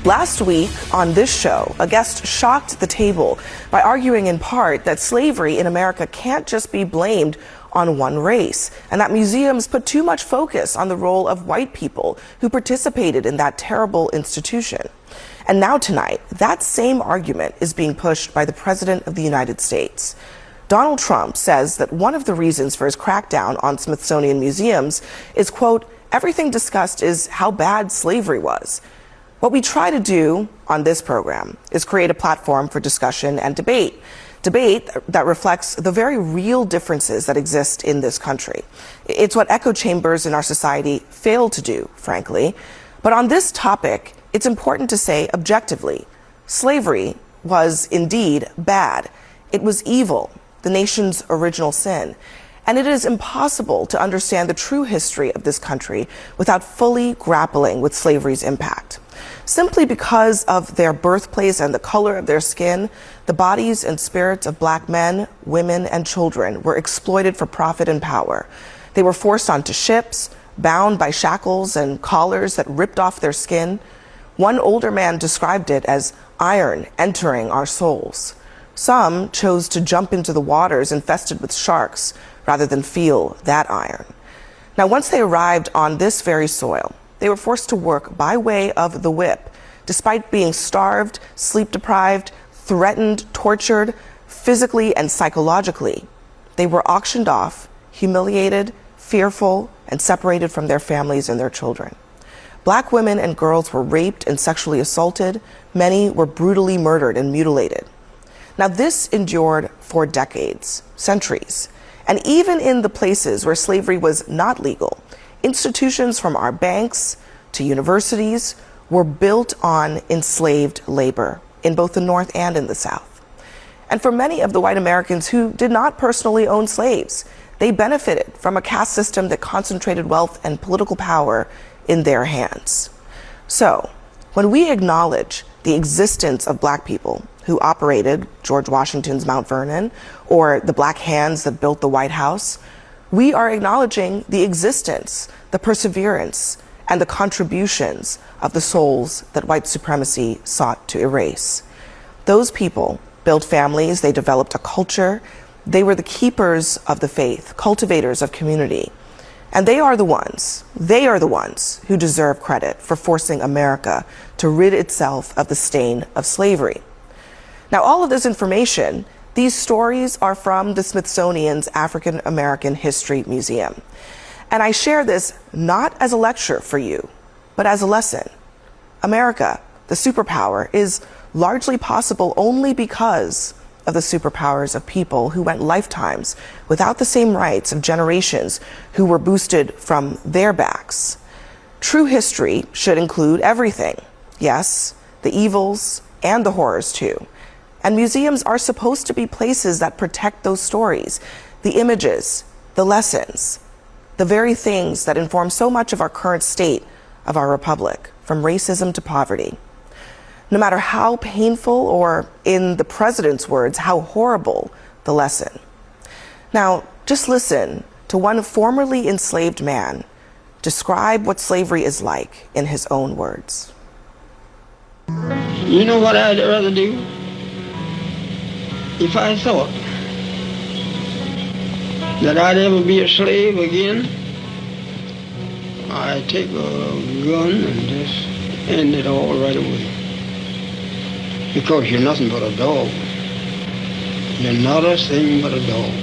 Last week on this show, a guest shocked the table by arguing in part that slavery in America can't just be blamed on one race, and that museums put too much focus on the role of white people who participated in that terrible institution. And now tonight, that same argument is being pushed by the President of the United States. Donald Trump says that one of the reasons for his crackdown on Smithsonian museums is, quote, everything discussed is how bad slavery was. What we try to do on this program is create a platform for discussion and debate that reflects the very real differences that exist in this country. It's what echo chambers in our society fail to do, frankly. But on this topic, it's important to say objectively, slavery was indeed bad. It was evil, the nation's original sin. And it is impossible to understand the true history of this country without fully grappling with slavery's impact. Simply because of their birthplace and the color of their skin, the bodies and spirits of black men, women, and children were exploited for profit and power. They were forced onto ships, bound by shackles and collars that ripped off their skin. One older man described it as iron entering our souls. Some chose to jump into the waters infested with sharks rather than feel that iron. Now, once they arrived on this very soil, they were forced to work by way of the whip, despite being starved, sleep-deprived, threatened, tortured, physically and psychologically. They were auctioned off, humiliated, fearful, and separated from their families and their children. Black women and girls were raped and sexually assaulted. Many were brutally murdered and mutilated. Now, this endured for decades, centuries. And even in the places where slavery was not legal, institutions from our banks to universities were built on enslaved labor in both the North and in the South. And for many of the white Americans who did not personally own slaves, they benefited from a caste system that concentrated wealth and political power in their hands. So, when we acknowledge the existence of black people who operated George Washington's Mount Vernon or the black hands that built the White House, we are acknowledging the existence, the perseverance, and the contributions of the souls that white supremacy sought to erase. Those people built families, they developed a culture, they were the keepers of the faith, cultivators of community. And they are the ones who deserve credit for forcing America to rid itself of the stain of slavery. Now, all of this information, these stories are from the Smithsonian's African American History Museum. And I share this not as a lecture for you, but as a lesson. America, the superpower, is largely possible only because of the superpowers of people who went lifetimes without the same rights of generations who were boosted from their backs. True history should include everything. Yes, the evils and the horrors too. And museums are supposed to be places that protect those stories, the images, the lessons, the very things that inform so much of our current state of our republic, from racism to poverty. No matter how painful, or in the president's words, how horrible the lesson. Now, just listen to one formerly enslaved man describe what slavery is like in his own words. You know what I'd rather do? If I thought that I'd ever be a slave again, I'd take a gun and just end it all right away. Because you're nothing but a dog. You're not a thing but a dog.